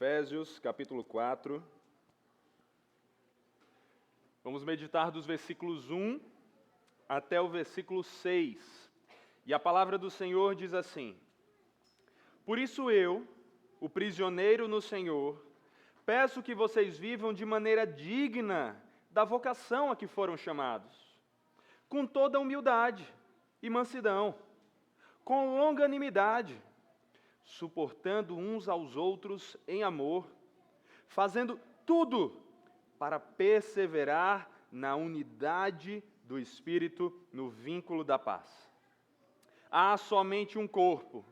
Efésios, capítulo 4. Vamos meditar dos versículos 1 até o versículo 6. E a palavra do Senhor diz assim: Por isso eu, o prisioneiro no Senhor, peço que vocês vivam de maneira digna da vocação a que foram chamados, com toda humildade e mansidão, com longanimidade, suportando uns aos outros em amor, fazendo tudo para perseverar na unidade do Espírito, no vínculo da paz. Há somente um corpo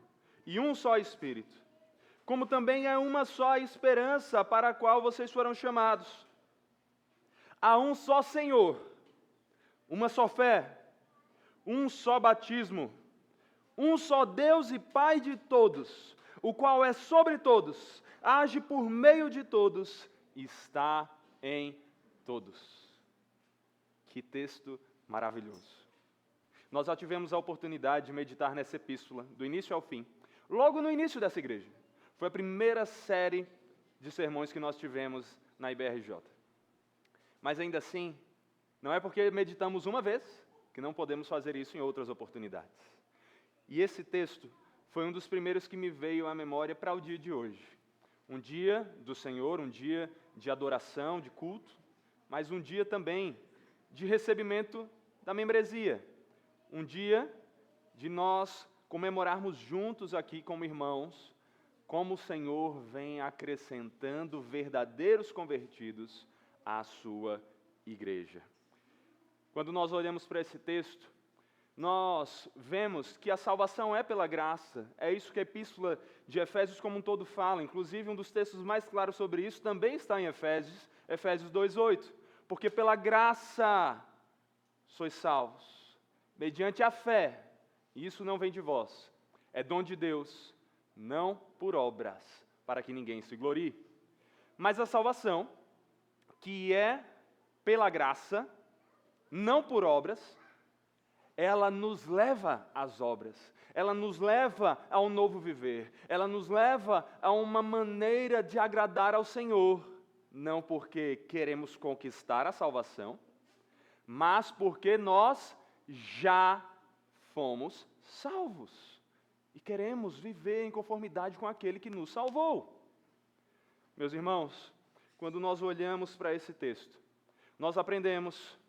e um só Espírito, como também há uma só esperança para a qual vocês foram chamados. Há um só Senhor, uma só fé, um só batismo, um só Deus e Pai de todos, o qual é sobre todos, age por meio de todos e está em todos. Que texto maravilhoso. Nós já tivemos a oportunidade de meditar nessa epístola, do início ao fim, logo no início dessa igreja. Foi a primeira série de sermões que nós tivemos na IBRJ. Mas ainda assim, não é porque meditamos uma vez que não podemos fazer isso em outras oportunidades. E esse texto foi um dos primeiros que me veio à memória para o dia de hoje. Um dia do Senhor, um dia de adoração, de culto, mas um dia também de recebimento da membresia. Um dia de nós comemorarmos juntos aqui como irmãos, como o Senhor vem acrescentando verdadeiros convertidos à sua igreja. Quando nós olhamos para esse texto, nós vemos que a salvação é pela graça. É isso que a epístola de Efésios como um todo fala. Inclusive, um dos textos mais claros sobre isso também está em Efésios 2:8. Porque pela graça sois salvos, mediante a fé. E isso não vem de vós, é dom de Deus, não por obras, para que ninguém se glorie. Mas a salvação, que é pela graça, não por obras, ela nos leva às obras, ela nos leva ao novo viver, ela nos leva a uma maneira de agradar ao Senhor, não porque queremos conquistar a salvação, mas porque nós já fomos salvos e queremos viver em conformidade com aquele que nos salvou. Meus irmãos, quando nós olhamos para esse texto, nós aprendemos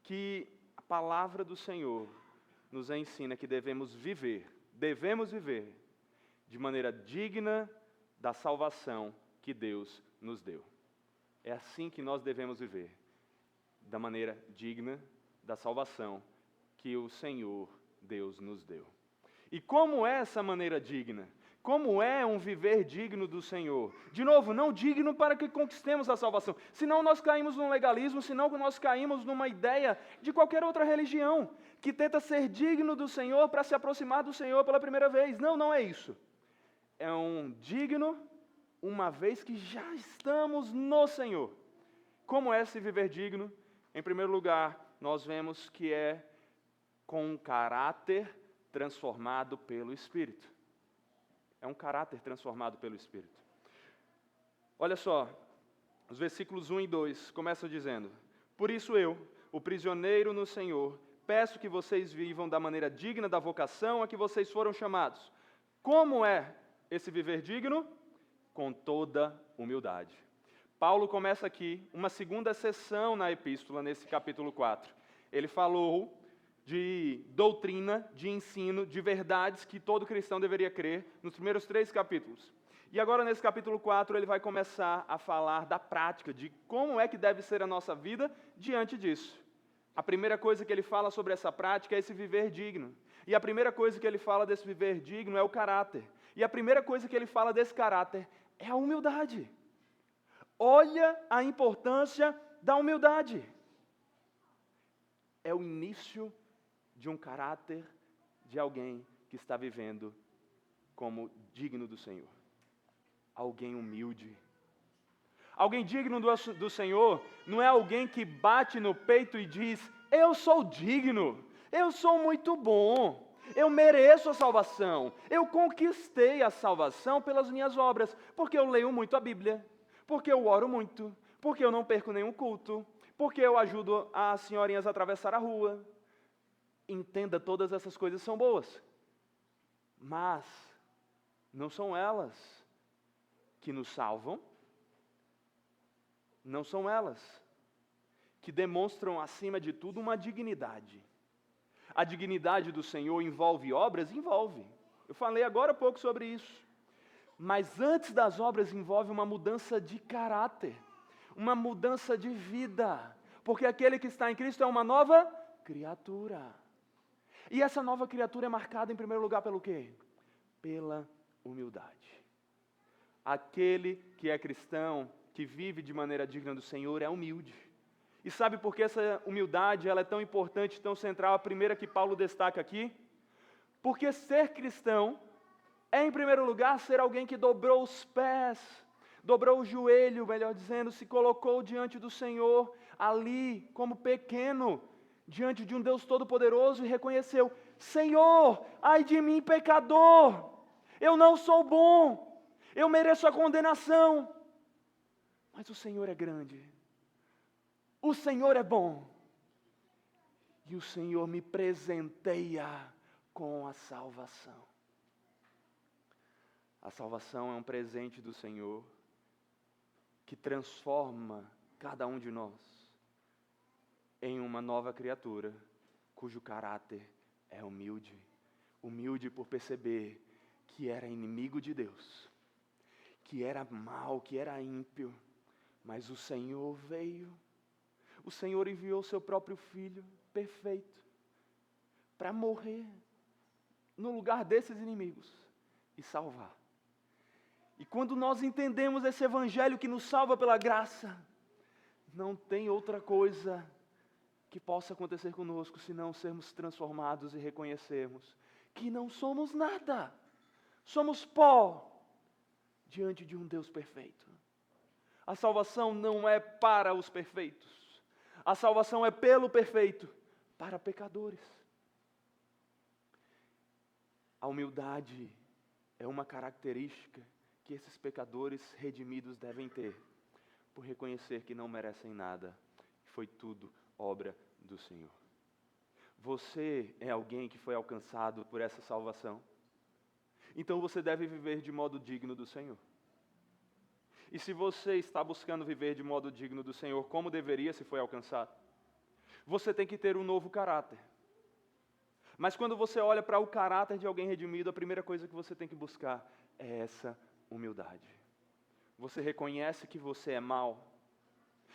que a palavra do Senhor nos ensina que devemos viver de maneira digna da salvação que Deus nos deu. É assim que nós devemos viver, da maneira digna da salvação que o Senhor Deus nos deu. E como é essa maneira digna? Como é um viver digno do Senhor? De novo, não digno para que conquistemos a salvação. Senão nós caímos num legalismo, senão nós caímos numa ideia de qualquer outra religião, que tenta ser digno do Senhor para se aproximar do Senhor pela primeira vez. Não, não é isso. É um digno, uma vez que já estamos no Senhor. Como é esse viver digno? Em primeiro lugar, nós vemos que é com um caráter transformado pelo Espírito. É um caráter transformado pelo Espírito. Olha só, os versículos 1 e 2 começam dizendo: Por isso eu, o prisioneiro no Senhor, peço que vocês vivam da maneira digna da vocação a que vocês foram chamados. Como é esse viver digno? Com toda humildade. Paulo começa aqui uma segunda sessão na epístola, nesse capítulo 4. Ele falou de doutrina, de ensino, de verdades que todo cristão deveria crer nos primeiros 3 capítulos. E agora, nesse capítulo 4, ele vai começar a falar da prática, de como é que deve ser a nossa vida diante disso. A primeira coisa que ele fala sobre essa prática é esse viver digno. E a primeira coisa que ele fala desse viver digno é o caráter. E a primeira coisa que ele fala desse caráter é a humildade. Olha a importância da humildade. É o início de um caráter de alguém que está vivendo como digno do Senhor. Alguém humilde. Alguém digno do Senhor não é alguém que bate no peito e diz: eu sou digno, eu sou muito bom, Eu mereço a salvação. Eu conquistei a salvação pelas minhas obras, porque eu leio muito a Bíblia, porque eu oro muito, porque eu não perco nenhum culto, porque eu ajudo as senhorinhas a atravessar a rua. Entenda, todas essas coisas são boas, mas não são elas que nos salvam, não são elas que demonstram, acima de tudo, uma dignidade. A dignidade do Senhor envolve obras? Envolve. Eu falei agora há pouco sobre isso. Mas antes das obras envolve uma mudança de caráter, uma mudança de vida. Porque aquele que está em Cristo é uma nova criatura. E essa nova criatura é marcada em primeiro lugar pelo quê? Pela humildade. Aquele que é cristão, que vive de maneira digna do Senhor, é humilde. E sabe por que essa humildade ela é tão importante, tão central? A primeira que Paulo destaca aqui. Porque ser cristão é, em primeiro lugar, ser alguém que dobrou os pés, dobrou o joelho, melhor dizendo, se colocou diante do Senhor, ali, como pequeno, diante de um Deus Todo-Poderoso e reconheceu: Senhor, ai de mim, pecador, eu não sou bom, eu mereço a condenação, mas o Senhor é grande. O Senhor é bom, e o Senhor me presenteia com a salvação. A salvação é um presente do Senhor, que transforma cada um de nós em uma nova criatura, cujo caráter é humilde. Humilde por perceber que era inimigo de Deus, que era mau, que era ímpio, mas o Senhor veio. O Senhor enviou o seu próprio Filho, perfeito, para morrer no lugar desses inimigos e salvar. E quando nós entendemos esse Evangelho que nos salva pela graça, não tem outra coisa que possa acontecer conosco senão sermos transformados e reconhecermos que não somos nada, somos pó diante de um Deus perfeito. A salvação não é para os perfeitos. A salvação é pelo perfeito, para pecadores. A humildade é uma característica que esses pecadores redimidos devem ter, por reconhecer que não merecem nada, foi tudo obra do Senhor. Você é alguém que foi alcançado por essa salvação, então você deve viver de modo digno do Senhor. E se você está buscando viver de modo digno do Senhor, como deveria se foi alcançado, você tem que ter um novo caráter. Mas quando você olha para o caráter de alguém redimido, a primeira coisa que você tem que buscar é essa humildade. Você reconhece que você é mau.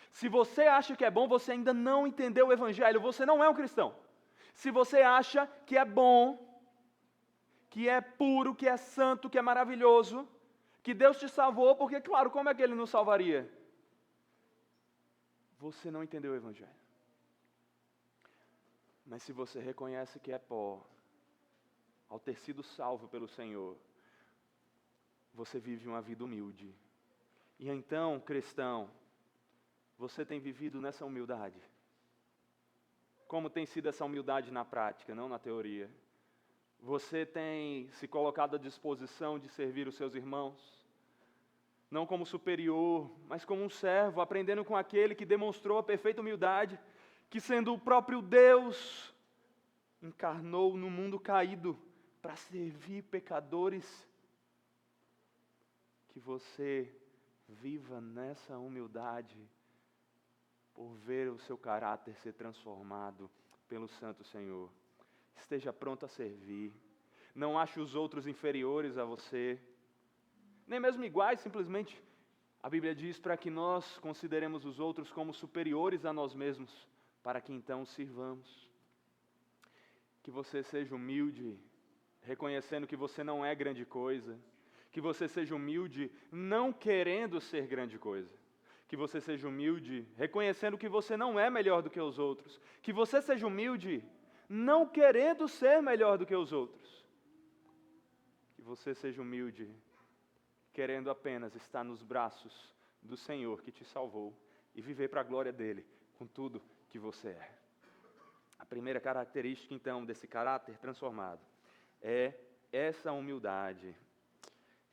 Se você acha que é bom, você ainda não entendeu o Evangelho, você não é um cristão. Se você acha que é bom, que é puro, que é santo, que é maravilhoso, que Deus te salvou, porque, claro, como é que Ele nos salvaria? Você não entendeu o Evangelho. Mas se você reconhece que é pó, ao ter sido salvo pelo Senhor, você vive uma vida humilde. E então, cristão, você tem vivido nessa humildade? Como tem sido essa humildade na prática, não na teoria? Você tem se colocado à disposição de servir os seus irmãos? Não como superior, mas como um servo, aprendendo com aquele que demonstrou a perfeita humildade, que sendo o próprio Deus, encarnou no mundo caído para servir pecadores. Que você viva nessa humildade, por ver o seu caráter ser transformado pelo Santo Senhor. Esteja pronto a servir. Não ache os outros inferiores a você, nem mesmo iguais, simplesmente. A Bíblia diz para que nós consideremos os outros como superiores a nós mesmos, para que então sirvamos. Que você seja humilde, reconhecendo que você não é grande coisa. Que você seja humilde, não querendo ser grande coisa. Que você seja humilde, reconhecendo que você não é melhor do que os outros. Que você seja humilde, não querendo ser melhor do que os outros. Que você seja humilde, querendo apenas estar nos braços do Senhor que te salvou e viver para a glória dele, com tudo que você é. A primeira característica, então, desse caráter transformado é essa humildade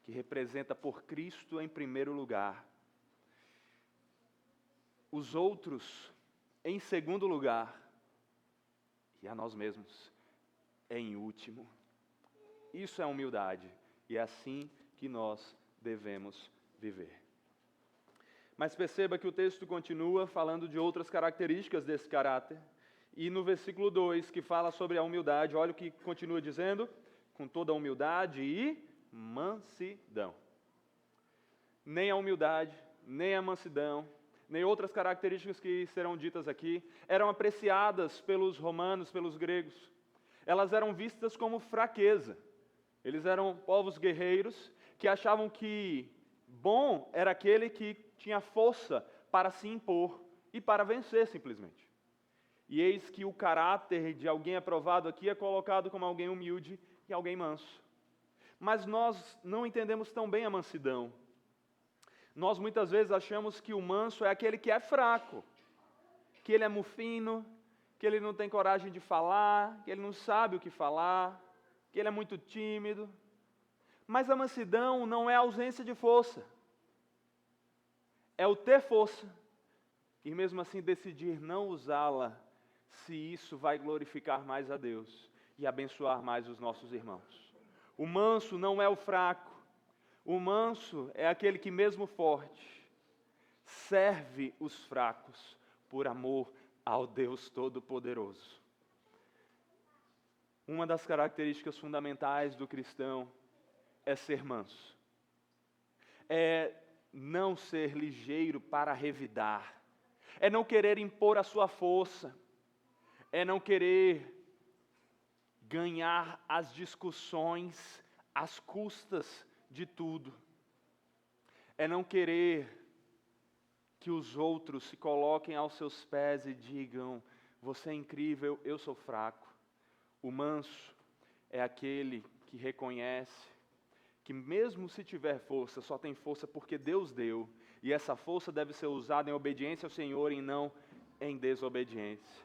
que representa por Cristo em primeiro lugar, os outros em segundo lugar e a nós mesmos em último. Isso é humildade e é assim que nós devemos viver. Mas perceba que o texto continua falando de outras características desse caráter. E no versículo 2, que fala sobre a humildade, olha o que continua dizendo: com toda a humildade e mansidão. Nem a humildade, nem a mansidão, nem outras características que serão ditas aqui, eram apreciadas pelos romanos, pelos gregos. Elas eram vistas como fraqueza. Eles eram povos guerreiros que achavam que bom era aquele que tinha força para se impor e para vencer simplesmente. E eis que o caráter de alguém aprovado aqui é colocado como alguém humilde e alguém manso. Mas nós não entendemos tão bem a mansidão. Nós muitas vezes achamos que o manso é aquele que é fraco, que ele é mufino, que ele não tem coragem de falar, que ele não sabe o que falar, que ele é muito tímido. Mas a mansidão não é a ausência de força. É o ter força e mesmo assim decidir não usá-la, se isso vai glorificar mais a Deus e abençoar mais os nossos irmãos. O manso não é o fraco. O manso é aquele que, mesmo forte, serve os fracos por amor ao Deus Todo-Poderoso. Uma das características fundamentais do cristão é ser manso. É não ser ligeiro para revidar. É não querer impor a sua força. É não querer ganhar as discussões às custas de tudo. É não querer que os outros se coloquem aos seus pés e digam: você é incrível, eu sou fraco. O manso é aquele que reconhece que mesmo se tiver força, só tem força porque Deus deu, e essa força deve ser usada em obediência ao Senhor e não em desobediência.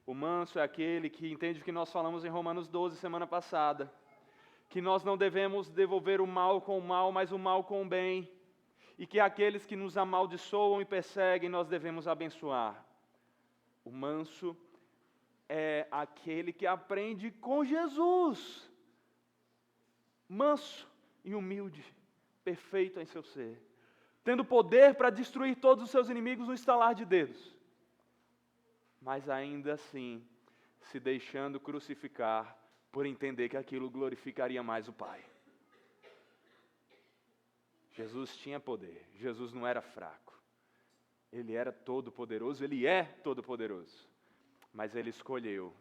O manso é aquele que entende o que nós falamos em Romanos 12 semana passada, que nós não devemos devolver o mal com o mal, mas o mal com o bem, e que aqueles que nos amaldiçoam e perseguem nós devemos abençoar. O manso é aquele que aprende com Jesus, manso e humilde, perfeito em seu ser, tendo poder para destruir todos os seus inimigos no estalar de dedos, mas ainda assim se deixando crucificar por entender que aquilo glorificaria mais o Pai. Jesus tinha poder, Jesus não era fraco, Ele era todo-poderoso, Ele é todo-poderoso, mas Ele escolheu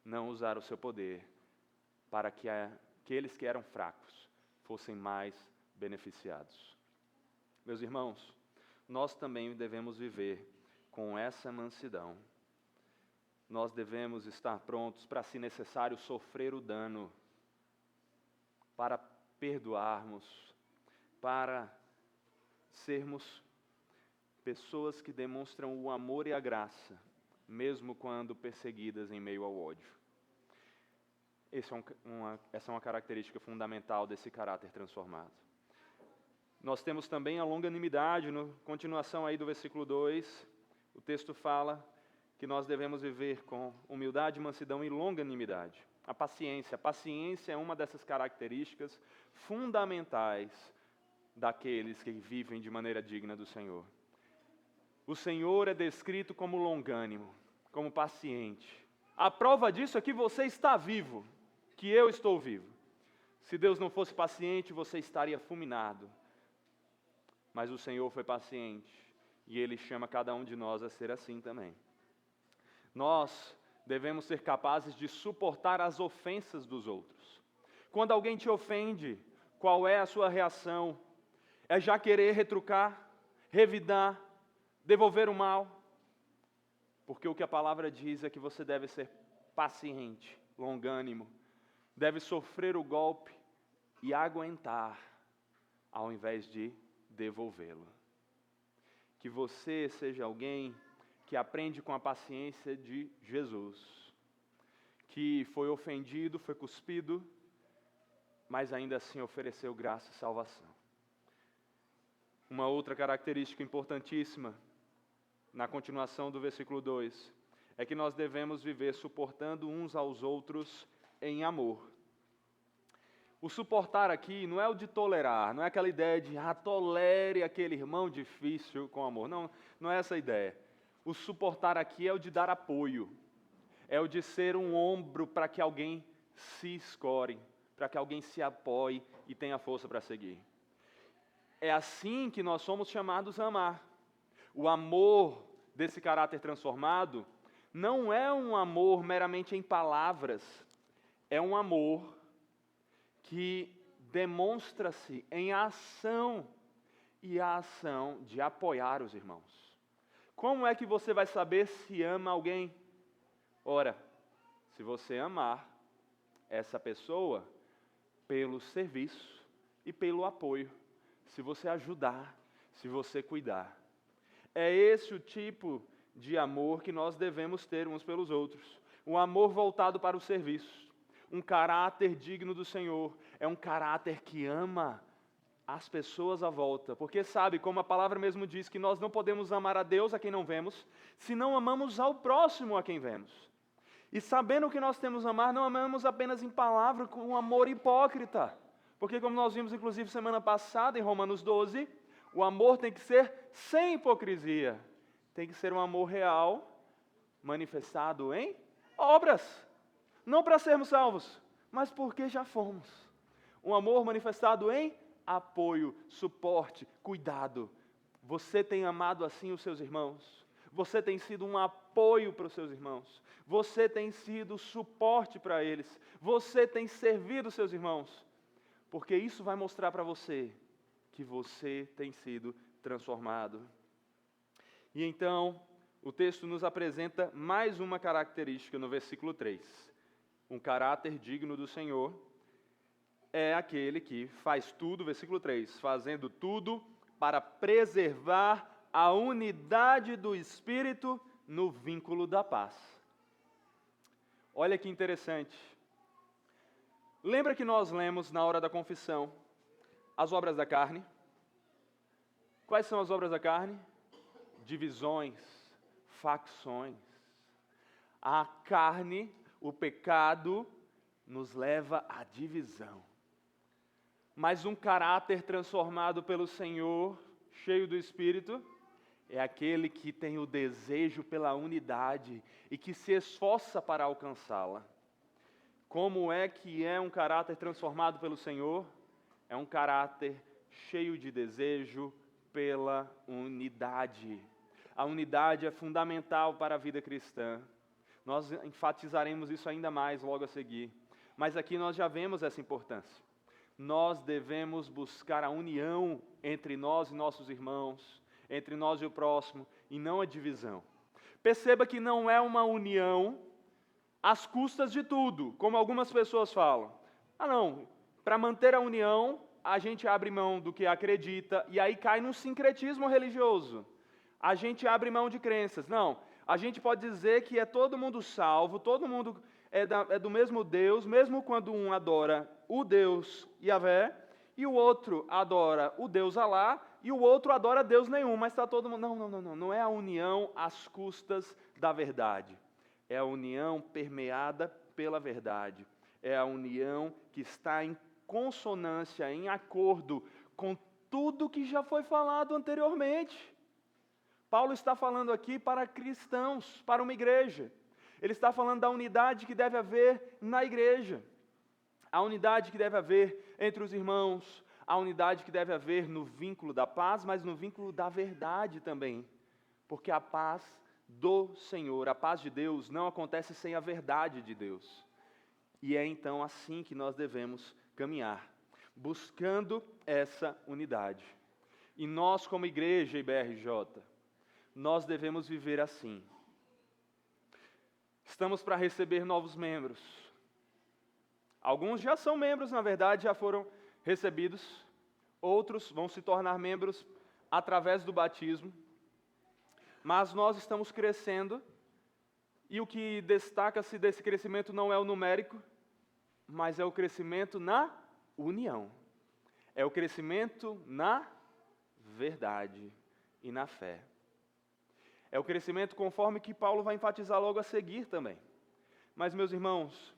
não usar o seu poder para que aqueles que eram fracos fossem mais beneficiados. Meus irmãos, nós também devemos viver com essa mansidão. Nós devemos estar prontos para, se necessário, sofrer o dano, para perdoarmos, para sermos pessoas que demonstram o amor e a graça, mesmo quando perseguidas em meio ao ódio. Essa é uma característica fundamental desse caráter transformado. Nós temos também a longanimidade, na continuação aí do versículo 2, o texto fala que nós devemos viver com humildade, mansidão e longanimidade. A paciência é uma dessas características fundamentais daqueles que vivem de maneira digna do Senhor. O Senhor é descrito como longânimo, como paciente. A prova disso é que você está vivo, que eu estou vivo. Se Deus não fosse paciente, você estaria fulminado. Mas o Senhor foi paciente, e Ele chama cada um de nós a ser assim também. Nós devemos ser capazes de suportar as ofensas dos outros. Quando alguém te ofende, qual é a sua reação? É já querer retrucar, revidar, devolver o mal? Porque o que a palavra diz é que você deve ser paciente, longânimo, deve sofrer o golpe e aguentar, ao invés de devolvê-lo. Que você seja alguém que aprende com a paciência de Jesus. que foi ofendido, foi cuspido, mas ainda assim ofereceu graça e salvação. Uma outra característica importantíssima, na continuação do versículo 2, é que nós devemos viver suportando uns aos outros em amor. O suportar aqui não é o de tolerar, não é aquela ideia de tolere aquele irmão difícil com amor. Não, não é essa a ideia. O suportar aqui é o de dar apoio, é o de ser um ombro para que alguém se escore, para que alguém se apoie e tenha força para seguir. É assim que nós somos chamados a amar. O amor desse caráter transformado não é um amor meramente em palavras, é um amor que demonstra-se em ação, e a ação de apoiar os irmãos. Como é que você vai saber se ama alguém? Ora, se você amar essa pessoa pelo serviço e pelo apoio, se você ajudar, se você cuidar. É esse o tipo de amor que nós devemos ter uns pelos outros. Um amor voltado para o serviço. Um caráter digno do Senhor. É um caráter que ama as pessoas à volta. Porque sabe, como a palavra mesmo diz, que nós não podemos amar a Deus a quem não vemos, se não amamos ao próximo a quem vemos. E sabendo que nós temos a amar, não amamos apenas em palavra, com um amor hipócrita. Porque como nós vimos inclusive semana passada em Romanos 12, o amor tem que ser sem hipocrisia. Tem que ser um amor real, manifestado em obras. Não para sermos salvos, mas porque já fomos. Um amor manifestado em apoio, suporte, cuidado. Você tem amado assim os seus irmãos? Você tem sido um apoio para os seus irmãos? Você tem sido suporte para eles? Você tem servido os seus irmãos? Porque isso vai mostrar para você que você tem sido transformado. E então, o texto nos apresenta mais uma característica no versículo 3. Um caráter digno do Senhor é aquele que faz tudo, versículo 3, fazendo tudo para preservar a unidade do Espírito no vínculo da paz. Olha que interessante. Lembra que nós lemos na hora da confissão as obras da carne? Quais são as obras da carne? Divisões, facções. A carne, o pecado, nos leva à divisão. Mas um caráter transformado pelo Senhor, cheio do Espírito, é aquele que tem o desejo pela unidade e que se esforça para alcançá-la. Como é que é um caráter transformado pelo Senhor? É um caráter cheio de desejo pela unidade. A unidade é fundamental para a vida cristã. Nós enfatizaremos isso ainda mais logo a seguir. Mas aqui nós já vemos essa importância. Nós devemos buscar a união entre nós e nossos irmãos, entre nós e o próximo, e não a divisão. Perceba que não é uma união às custas de tudo, como algumas pessoas falam. Não, para manter a união, a gente abre mão do que acredita, e aí cai num sincretismo religioso. A gente abre mão de crenças. Não, a gente pode dizer que é todo mundo salvo, todo mundo é do mesmo Deus, mesmo quando um adora o Deus Yahvé, e o outro adora o Deus Alá, e o outro adora Deus nenhum, mas está todo mundo... Não é a união às custas da verdade. É a união permeada pela verdade. É a união que está em consonância, em acordo com tudo que já foi falado anteriormente. Paulo está falando aqui para cristãos, para uma igreja. Ele está falando da unidade que deve haver na igreja. A unidade que deve haver entre os irmãos, a unidade que deve haver no vínculo da paz, mas no vínculo da verdade também. Porque a paz do Senhor, a paz de Deus, não acontece sem a verdade de Deus. E é então assim que nós devemos caminhar, buscando essa unidade. E nós, como igreja IBRJ, nós devemos viver assim. Estamos para receber novos membros. Alguns já são membros, na verdade, já foram recebidos. Outros vão se tornar membros através do batismo. Mas nós estamos crescendo E o que destaca-se desse crescimento não é o numérico, mas é o crescimento na união. É o crescimento na verdade e na fé. É o crescimento conforme que Paulo vai enfatizar logo a seguir também. Mas, meus irmãos,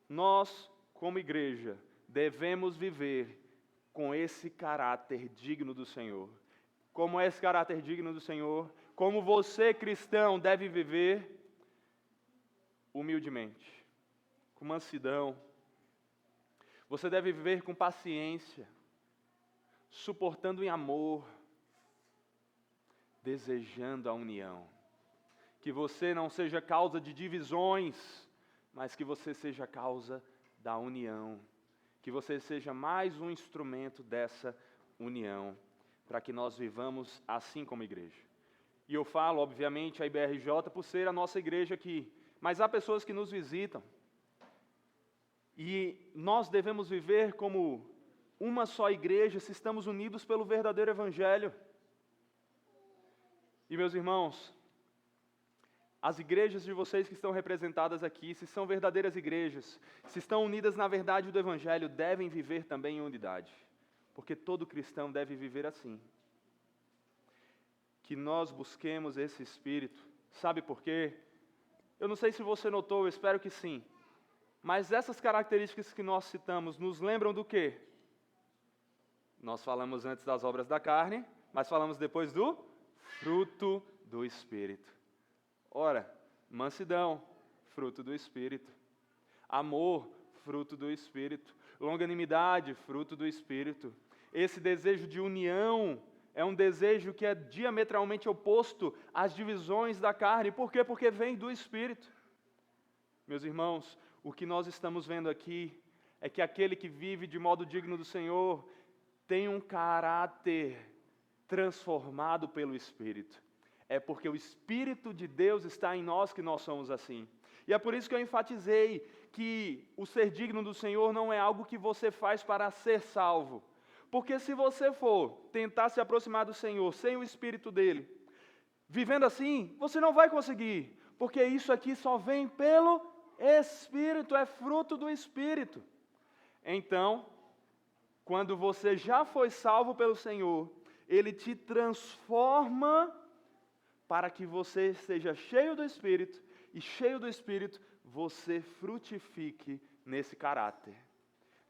nós, como igreja, devemos viver com esse caráter digno do Senhor. Como é esse caráter digno do Senhor? Como você, cristão, deve viver humildemente, com mansidão. Você deve viver com paciência, suportando em amor, desejando a união. Que você não seja causa de divisões, mas que você seja causa da união. Que você seja mais um instrumento dessa união, para que nós vivamos assim como igreja. E eu falo, obviamente, a IBRJ por ser a nossa igreja aqui, mas há pessoas que nos visitam. E nós devemos viver como uma só igreja se estamos unidos pelo verdadeiro Evangelho. E, meus irmãos, as igrejas de vocês que estão representadas aqui, se são verdadeiras igrejas, se estão unidas na verdade do Evangelho, devem viver também em unidade, porque todo cristão deve viver assim. Que nós busquemos esse espírito, sabe por quê? Eu não sei se você notou, eu espero que sim, mas essas características que nós citamos nos lembram do quê? Nós falamos antes das obras da carne, mas falamos depois do fruto do Espírito. Ora, mansidão, fruto do Espírito. Amor, fruto do Espírito. Longanimidade, fruto do Espírito. Esse desejo de união é um desejo que é diametralmente oposto às divisões da carne. Por quê? Porque vem do Espírito. Meus irmãos, o que nós estamos vendo aqui é que aquele que vive de modo digno do Senhor tem um caráter transformado pelo Espírito. É porque o Espírito de Deus está em nós que nós somos assim. E é por isso que eu enfatizei que o ser digno do Senhor não é algo que você faz para ser salvo. Porque se você for tentar se aproximar do Senhor sem o Espírito dele, vivendo assim, você não vai conseguir. Porque isso aqui só vem pelo Espírito, é fruto do Espírito. Então, quando você já foi salvo pelo Senhor, Ele te transforma para que você seja cheio do Espírito, e cheio do Espírito, você frutifique nesse caráter.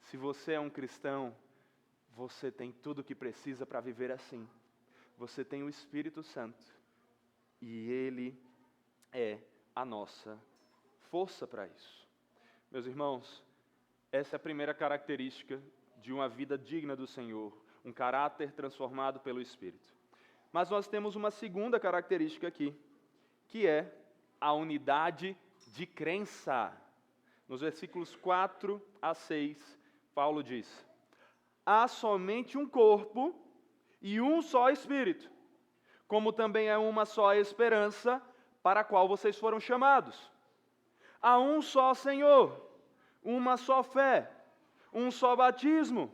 Se você é um cristão, você tem tudo o que precisa para viver assim. Você tem o Espírito Santo, e Ele é a nossa força para isso. Meus irmãos, essa é a primeira característica de uma vida digna do Senhor, um caráter transformado pelo Espírito. Mas nós temos uma segunda característica aqui, que é a unidade de crença. Nos versículos 4 a 6, Paulo diz: há somente um corpo e um só Espírito, como também é uma só esperança para a qual vocês foram chamados. Há um só Senhor, uma só fé, um só batismo,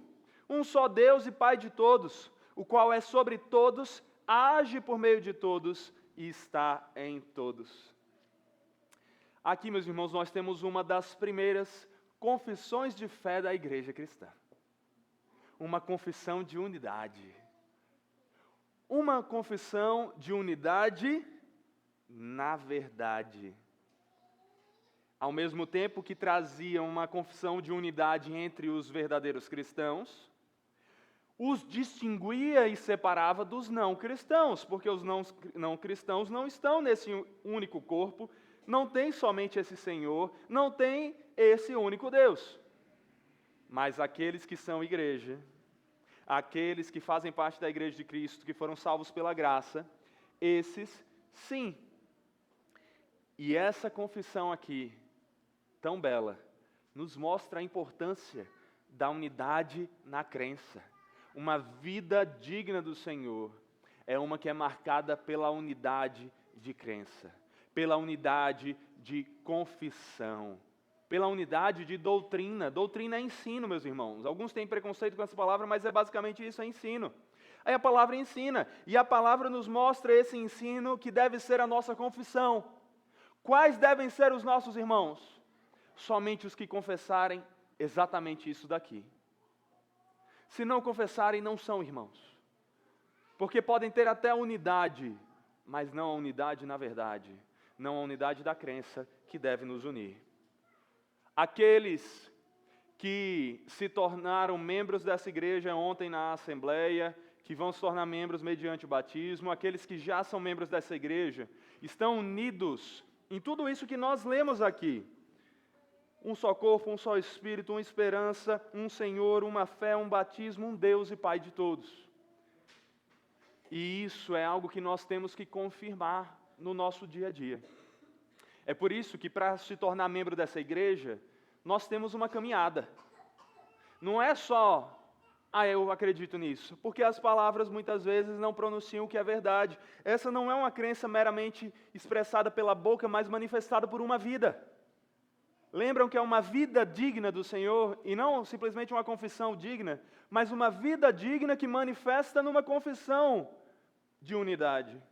um só Deus e Pai de todos, o qual é sobre todos, age por meio de todos e está em todos. Aqui, meus irmãos, nós temos uma das primeiras confissões de fé da igreja cristã. Uma confissão de unidade. Uma confissão de unidade na verdade. Ao mesmo tempo que trazia uma confissão de unidade entre os verdadeiros cristãos, os distinguia e separava dos não cristãos, porque os não cristãos não estão nesse único corpo, não tem somente esse Senhor, não tem esse único Deus. Mas aqueles que são igreja, aqueles que fazem parte da igreja de Cristo, que foram salvos pela graça, esses sim. E essa confissão aqui, tão bela, nos mostra a importância da unidade na crença. Uma vida digna do Senhor é uma que é marcada pela unidade de crença, pela unidade de confissão, pela unidade de doutrina. Doutrina é ensino, meus irmãos. Alguns têm preconceito com essa palavra, mas é basicamente isso, é ensino. Aí a palavra ensina, e a palavra nos mostra esse ensino que deve ser a nossa confissão. Quais devem ser os nossos irmãos? Somente os que confessarem exatamente isso daqui. Se não confessarem, não são irmãos. Porque podem ter até unidade, mas não a unidade na verdade, não a unidade da crença que deve nos unir. Aqueles que se tornaram membros dessa igreja ontem na Assembleia, que vão se tornar membros mediante o batismo, aqueles que já são membros dessa igreja, estão unidos em tudo isso que nós lemos aqui. Um só corpo, um só Espírito, uma esperança, um Senhor, uma fé, um batismo, um Deus e Pai de todos. E isso é algo que nós temos que confirmar no nosso dia a dia. É por isso que para se tornar membro dessa igreja, nós temos uma caminhada. Não é só, eu acredito nisso, porque as palavras muitas vezes não pronunciam o que é verdade. Essa não é uma crença meramente expressada pela boca, mas manifestada por uma vida. Lembram que é uma vida digna do Senhor, e não simplesmente uma confissão digna, mas uma vida digna que manifesta numa confissão de unidade.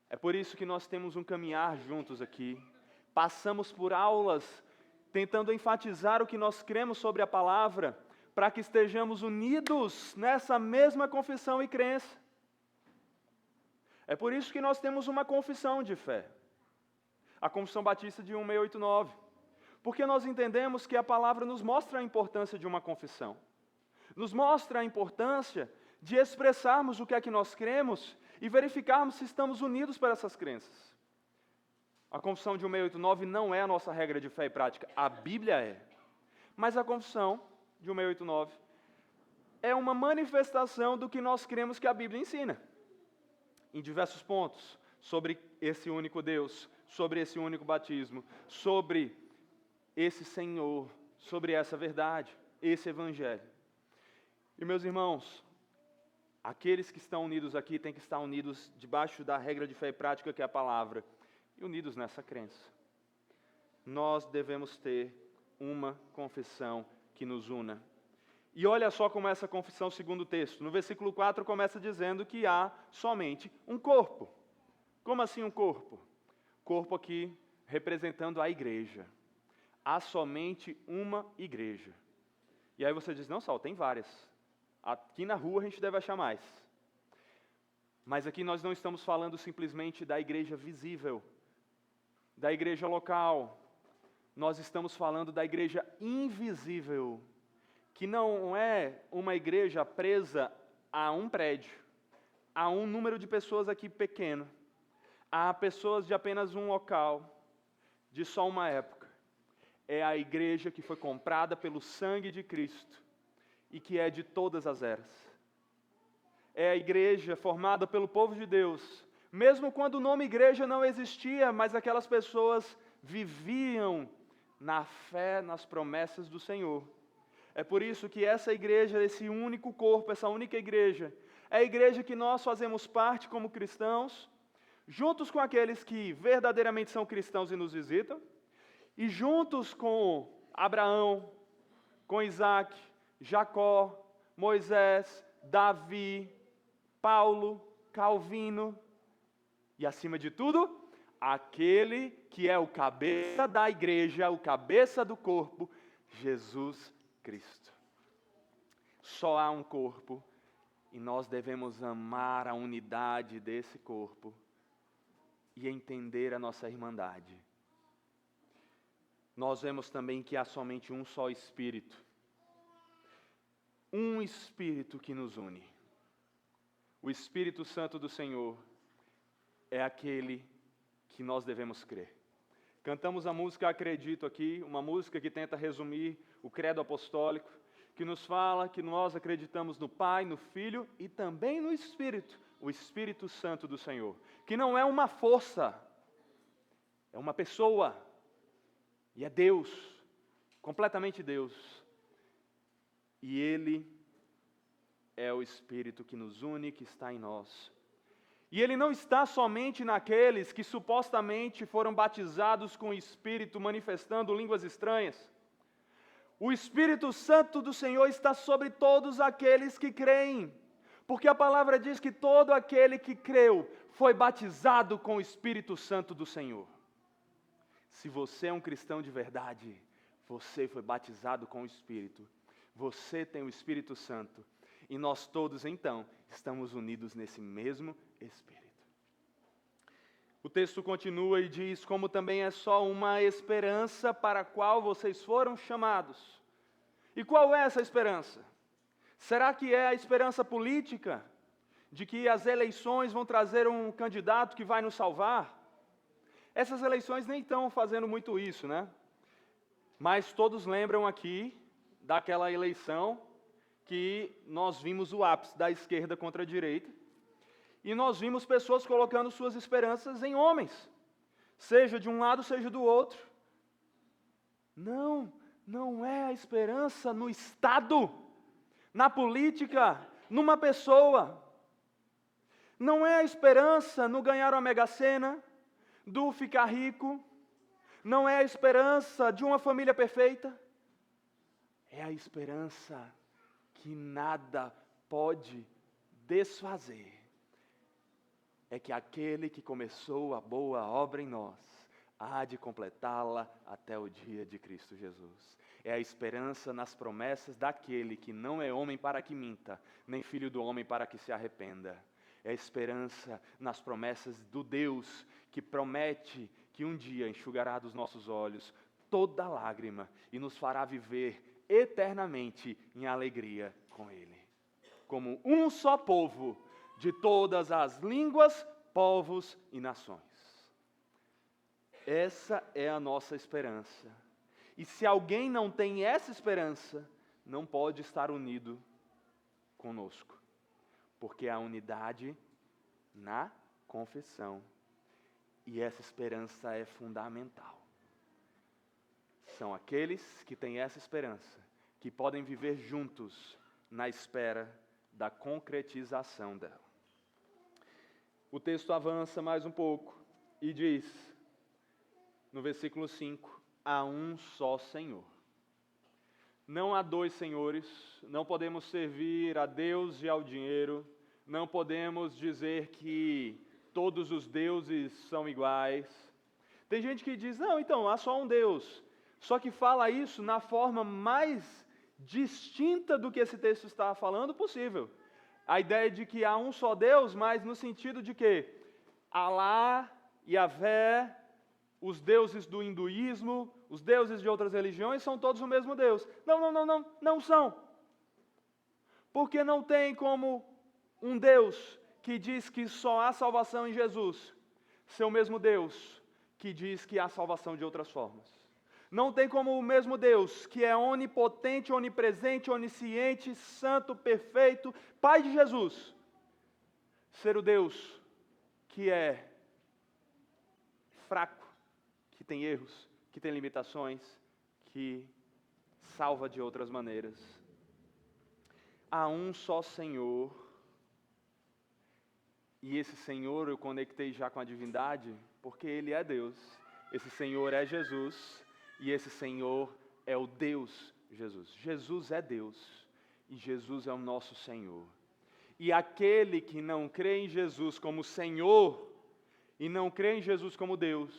É por isso que nós temos um caminhar juntos aqui. Passamos por aulas tentando enfatizar o que nós cremos sobre a palavra, para que estejamos unidos nessa mesma confissão e crença. É por isso que nós temos uma confissão de fé. A Confissão Batista de 1689. Porque nós entendemos que a palavra nos mostra a importância de uma confissão. Nos mostra a importância de expressarmos o que é que nós cremos e verificarmos se estamos unidos para essas crenças. A Confissão de 1689 não é a nossa regra de fé e prática, a Bíblia é. Mas a Confissão de 1689 é uma manifestação do que nós cremos que a Bíblia ensina. Em diversos pontos, sobre esse único Deus, sobre esse único batismo, sobre esse Senhor, sobre essa verdade, esse Evangelho. E meus irmãos, aqueles que estão unidos aqui têm que estar unidos debaixo da regra de fé e prática que é a palavra, e unidos nessa crença. Nós devemos ter uma confissão que nos una. E olha só como essa confissão, segundo o texto. No versículo 4 começa dizendo que há somente um corpo. Como assim um corpo? Corpo aqui representando a igreja. Há somente uma igreja. E aí você diz, não, Saulo, tem várias. Aqui na rua a gente deve achar mais. Mas aqui nós não estamos falando simplesmente da igreja visível, da igreja local. Nós estamos falando da igreja invisível, que não é uma igreja presa a um prédio, a um número de pessoas aqui pequeno, a pessoas de apenas um local, de só uma época. É a igreja que foi comprada pelo sangue de Cristo e que é de todas as eras. É a igreja formada pelo povo de Deus, mesmo quando o nome igreja não existia, mas aquelas pessoas viviam na fé, nas promessas do Senhor. É por isso que essa igreja, esse único corpo, essa única igreja, é a igreja que nós fazemos parte como cristãos, juntos com aqueles que verdadeiramente são cristãos e nos visitam, e juntos com Abraão, com Isaac, Jacó, Moisés, Davi, Paulo, Calvino, e acima de tudo, aquele que é o cabeça da igreja, o cabeça do corpo, Jesus Cristo. Só há um corpo e nós devemos amar a unidade desse corpo e entender a nossa irmandade. Nós vemos também que há somente um só Espírito. Um Espírito que nos une. O Espírito Santo do Senhor é aquele que nós devemos crer. Cantamos a música Acredito aqui, uma música que tenta resumir o credo apostólico, que nos fala que nós acreditamos no Pai, no Filho e também no Espírito, o Espírito Santo do Senhor, que não é uma força, é uma pessoa, e é Deus, completamente Deus. E Ele é o Espírito que nos une, que está em nós. E Ele não está somente naqueles que supostamente foram batizados com o Espírito, manifestando línguas estranhas. O Espírito Santo do Senhor está sobre todos aqueles que creem, porque a palavra diz que todo aquele que creu foi batizado com o Espírito Santo do Senhor. Se você é um cristão de verdade, você foi batizado com o Espírito. Você tem o Espírito Santo. E nós todos, então, estamos unidos nesse mesmo Espírito. O texto continua e diz: como também é só uma esperança para a qual vocês foram chamados. E qual é essa esperança? Será que é a esperança política? De que as eleições vão trazer um candidato que vai nos salvar? Essas eleições nem estão fazendo muito isso, né? Mas todos lembram aqui daquela eleição que nós vimos o ápice da esquerda contra a direita. E nós vimos pessoas colocando suas esperanças em homens, seja de um lado, seja do outro. Não é a esperança no Estado, na política, numa pessoa. Não é a esperança no ganhar uma mega-sena, do ficar rico. Não é a esperança de uma família perfeita. É a esperança que nada pode desfazer. É que aquele que começou a boa obra em nós, há de completá-la até o dia de Cristo Jesus. É a esperança nas promessas daquele que não é homem para que minta, nem filho do homem para que se arrependa. É a esperança nas promessas do Deus que promete que um dia enxugará dos nossos olhos toda lágrima e nos fará viver eternamente em alegria com Ele. Como um só povo, de todas as línguas, povos e nações. Essa é a nossa esperança. E se alguém não tem essa esperança, não pode estar unido conosco. Porque há unidade na confissão. E essa esperança é fundamental. São aqueles que têm essa esperança, que podem viver juntos na espera da concretização dela. O texto avança mais um pouco e diz, no versículo 5, há um só Senhor. Não há dois senhores, não podemos servir a Deus e ao dinheiro, não podemos dizer que todos os deuses são iguais. Tem gente que diz, não, então, há só um Deus. Só que fala isso na forma mais distinta do que esse texto está falando possível. A ideia de que há um só Deus, mas no sentido de que Alá, Yahvé, os deuses do hinduísmo, os deuses de outras religiões são todos o mesmo Deus. Não são. Porque não tem como um Deus que diz que só há salvação em Jesus ser o mesmo Deus que diz que há salvação de outras formas. Não tem como o mesmo Deus, que é onipotente, onipresente, onisciente, santo, perfeito, Pai de Jesus, ser o Deus que é fraco, que tem erros, que tem limitações, que salva de outras maneiras. Há um só Senhor, e esse Senhor eu conectei já com a divindade, porque Ele é Deus. Esse Senhor é Jesus. E esse Senhor é o Deus Jesus. Jesus é Deus e Jesus é o nosso Senhor. E aquele que não crê em Jesus como Senhor e não crê em Jesus como Deus,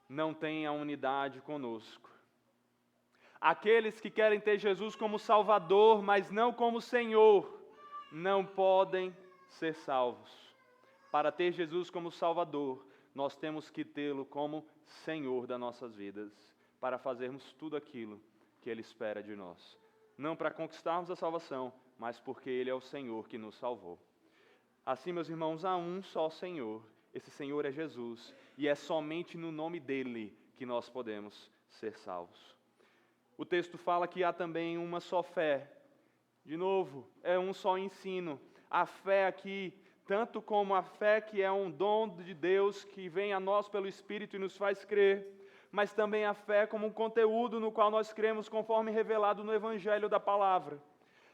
não tem a unidade conosco. Aqueles que querem ter Jesus como Salvador, mas não como Senhor, não podem ser salvos. Para ter Jesus como Salvador, nós temos que tê-lo como Senhor das nossas vidas, para fazermos tudo aquilo que Ele espera de nós. Não para conquistarmos a salvação, mas porque Ele é o Senhor que nos salvou. Assim, meus irmãos, há um só Senhor. Esse Senhor é Jesus. E é somente no nome dEle que nós podemos ser salvos. O texto fala que há também uma só fé. De novo, é um só ensino. A fé aqui, tanto como a fé que é um dom de Deus, que vem a nós pelo Espírito e nos faz crer, mas também a fé como um conteúdo no qual nós cremos conforme revelado no Evangelho da Palavra.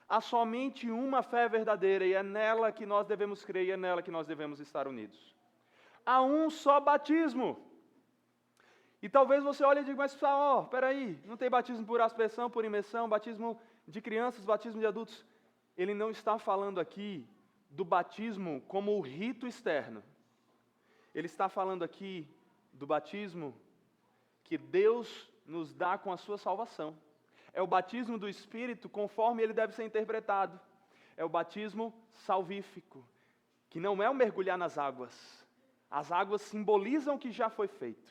Há somente uma fé verdadeira e é nela que nós devemos crer e é nela que nós devemos estar unidos. Há um só batismo. E talvez você olhe e diga, mas peraí, não tem batismo por aspersão, por imersão, batismo de crianças, batismo de adultos. Ele não está falando aqui do batismo como o rito externo. Ele está falando aqui do batismo que Deus nos dá com a sua salvação. É o batismo do Espírito conforme ele deve ser interpretado. É o batismo salvífico, que não é o mergulhar nas águas. As águas simbolizam o que já foi feito.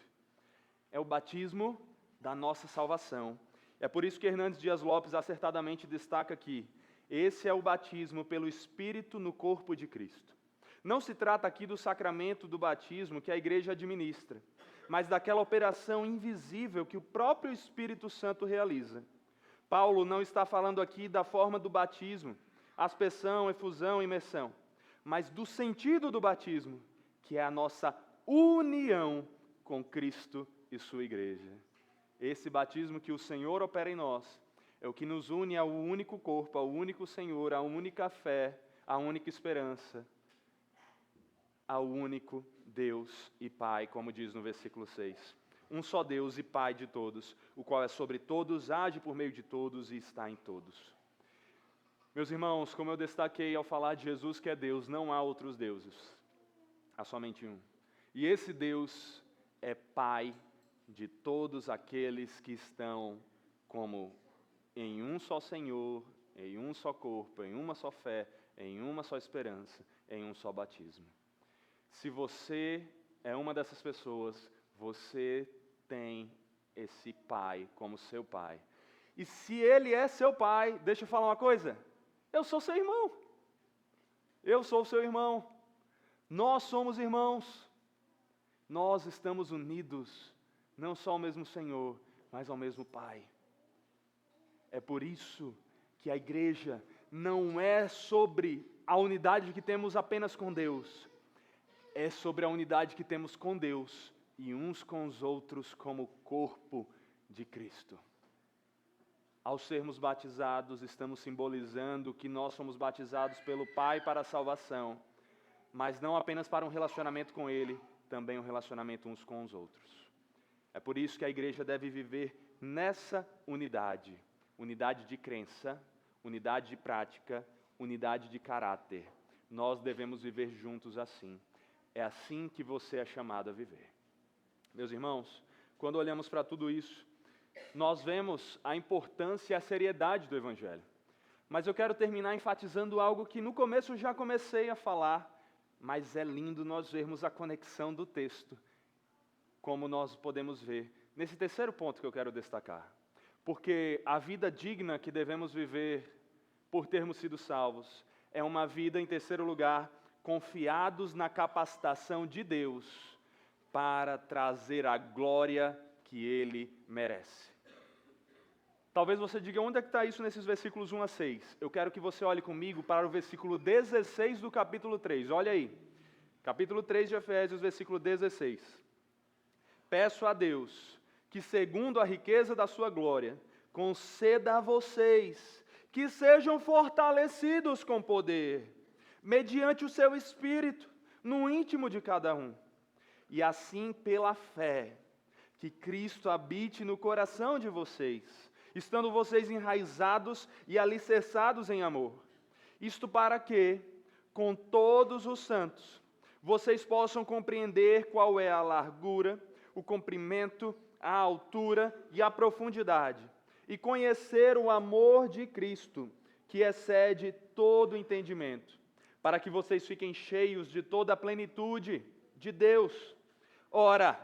É o batismo da nossa salvação. É por isso que Hernandes Dias Lopes acertadamente destaca aqui: esse é o batismo pelo Espírito no corpo de Cristo. Não se trata aqui do sacramento do batismo que a igreja administra, mas daquela operação invisível que o próprio Espírito Santo realiza. Paulo não está falando aqui da forma do batismo, aspersão, efusão, imersão, mas do sentido do batismo, que é a nossa união com Cristo e sua igreja. Esse batismo que o Senhor opera em nós é o que nos une ao único corpo, ao único Senhor, à única fé, à única esperança, ao único Deus e Pai, como diz no versículo 6. Um só Deus e Pai de todos, o qual é sobre todos, age por meio de todos e está em todos. Meus irmãos, como eu destaquei ao falar de Jesus que é Deus, não há outros deuses, há somente um. E esse Deus é Pai de todos aqueles que estão como em um só Senhor, em um só corpo, em uma só fé, em uma só esperança, em um só batismo. Se você é uma dessas pessoas, você tem esse Pai como seu Pai. E se Ele é seu Pai, deixa eu falar uma coisa, eu sou seu irmão. Eu sou seu irmão. Nós somos irmãos. Nós estamos unidos, não só ao mesmo Senhor, mas ao mesmo Pai. É por isso que a igreja não é sobre a unidade que temos apenas com Deus, é sobre a unidade que temos com Deus e uns com os outros como corpo de Cristo. Ao sermos batizados, estamos simbolizando que nós somos batizados pelo Pai para a salvação, mas não apenas para um relacionamento com Ele, também um relacionamento uns com os outros. É por isso que a igreja deve viver nessa unidade. Unidade de crença, unidade de prática, unidade de caráter. Nós devemos viver juntos assim. É assim que você é chamado a viver. Meus irmãos, quando olhamos para tudo isso, nós vemos a importância e a seriedade do Evangelho. Mas eu quero terminar enfatizando algo que no começo já comecei a falar, mas é lindo nós vermos a conexão do texto, como nós podemos ver nesse terceiro ponto que eu quero destacar. Porque a vida digna que devemos viver por termos sido salvos é uma vida, em terceiro lugar, confiados na capacitação de Deus para trazer a glória que Ele merece. Talvez você diga, onde é que está isso nesses versículos 1 a 6? Eu quero que você olhe comigo para o versículo 16 do capítulo 3. Olha aí, capítulo 3 de Efésios, versículo 16. Peço a Deus que, segundo a riqueza da sua glória, conceda a vocês que sejam fortalecidos com poder, mediante o seu Espírito, no íntimo de cada um. E assim, pela fé, que Cristo habite no coração de vocês, estando vocês enraizados e alicerçados em amor. Isto para que, com todos os santos, vocês possam compreender qual é a largura, o comprimento, a altura e a profundidade, e conhecer o amor de Cristo, que excede todo entendimento, para que vocês fiquem cheios de toda a plenitude de Deus. Ora,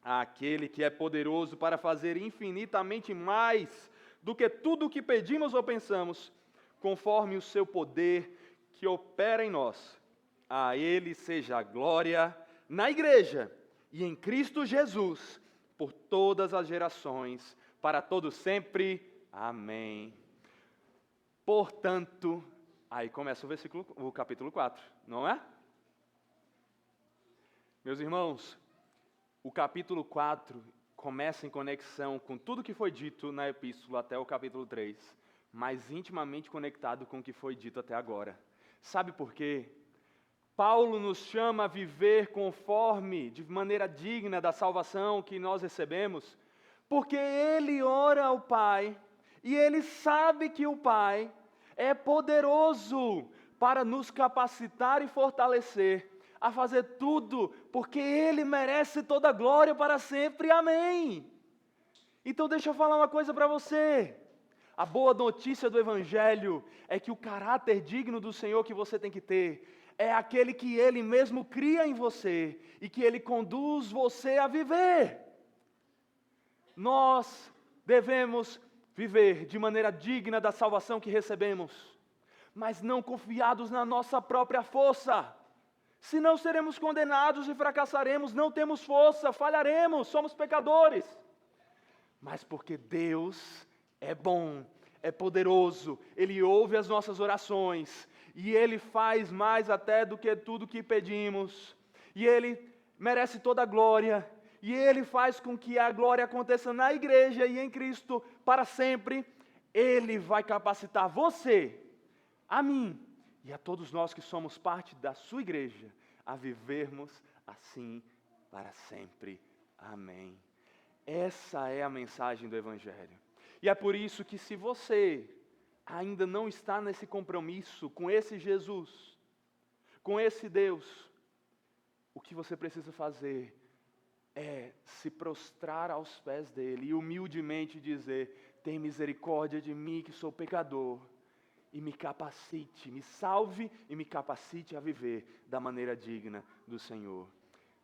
aquele que é poderoso para fazer infinitamente mais do que tudo o que pedimos ou pensamos, conforme o seu poder que opera em nós. A Ele seja a glória na igreja e em Cristo Jesus, por todas as gerações, para todos sempre. Amém. Portanto, aí começa o capítulo 4, não é? Meus irmãos, o capítulo 4 começa em conexão com tudo que foi dito na epístola até o capítulo 3, mas intimamente conectado com o que foi dito até agora. Sabe por quê? Paulo nos chama a viver conforme, de maneira digna da salvação que nós recebemos, porque ele ora ao Pai, e ele sabe que o Pai é poderoso para nos capacitar e fortalecer, a fazer tudo, porque Ele merece toda a glória para sempre. Amém. Então deixa eu falar uma coisa para você. A boa notícia do Evangelho é que o caráter digno do Senhor que você tem que ter é aquele que Ele mesmo cria em você e que Ele conduz você a viver. Nós devemos viver de maneira digna da salvação que recebemos, mas não confiados na nossa própria força. Senão seremos condenados e fracassaremos, não temos força, falharemos, somos pecadores. Mas porque Deus é bom, é poderoso, Ele ouve as nossas orações, e Ele faz mais até do que tudo que pedimos, e Ele merece toda a glória, e Ele faz com que a glória aconteça na igreja e em Cristo para sempre. Ele vai capacitar você, a mim e a todos nós que somos parte da sua igreja, a vivermos assim para sempre. Amém. Essa é a mensagem do Evangelho. E é por isso que, se você ainda não está nesse compromisso com esse Jesus, com esse Deus, o que você precisa fazer é se prostrar aos pés dele e humildemente dizer: tem misericórdia de mim que sou pecador, e me capacite, me salve e me capacite a viver da maneira digna do Senhor.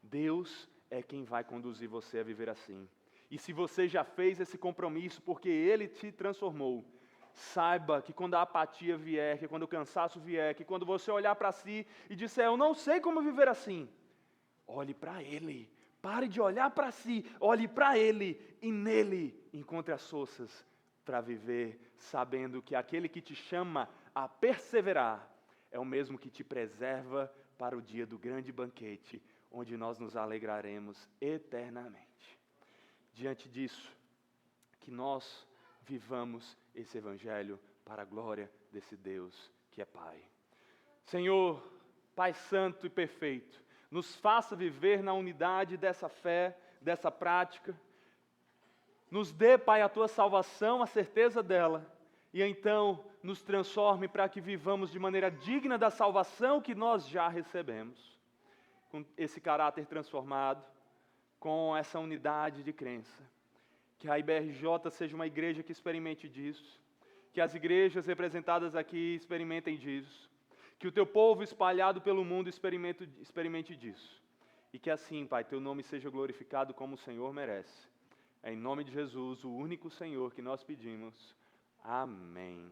Deus é quem vai conduzir você a viver assim. E se você já fez esse compromisso porque Ele te transformou, saiba que quando a apatia vier, que quando o cansaço vier, que quando você olhar para si e disser: eu não sei como viver assim, olhe para Ele. Pare de olhar para si, olhe para Ele e nele encontre as forças para viver, sabendo que aquele que te chama a perseverar é o mesmo que te preserva para o dia do grande banquete, onde nós nos alegraremos eternamente. Diante disso, que nós vivamos esse Evangelho para a glória desse Deus que é Pai. Senhor, Pai Santo e Perfeito, nos faça viver na unidade dessa fé, dessa prática. Nos dê, Pai, a Tua salvação, a certeza dela, e então nos transforme para que vivamos de maneira digna da salvação que nós já recebemos. Com esse caráter transformado, com essa unidade de crença. Que a IBRJ seja uma igreja que experimente disso, que as igrejas representadas aqui experimentem disso, que o Teu povo espalhado pelo mundo experimente disso, e que assim, Pai, Teu nome seja glorificado como o Senhor merece. É em nome de Jesus, o único Senhor, que nós pedimos. Amém.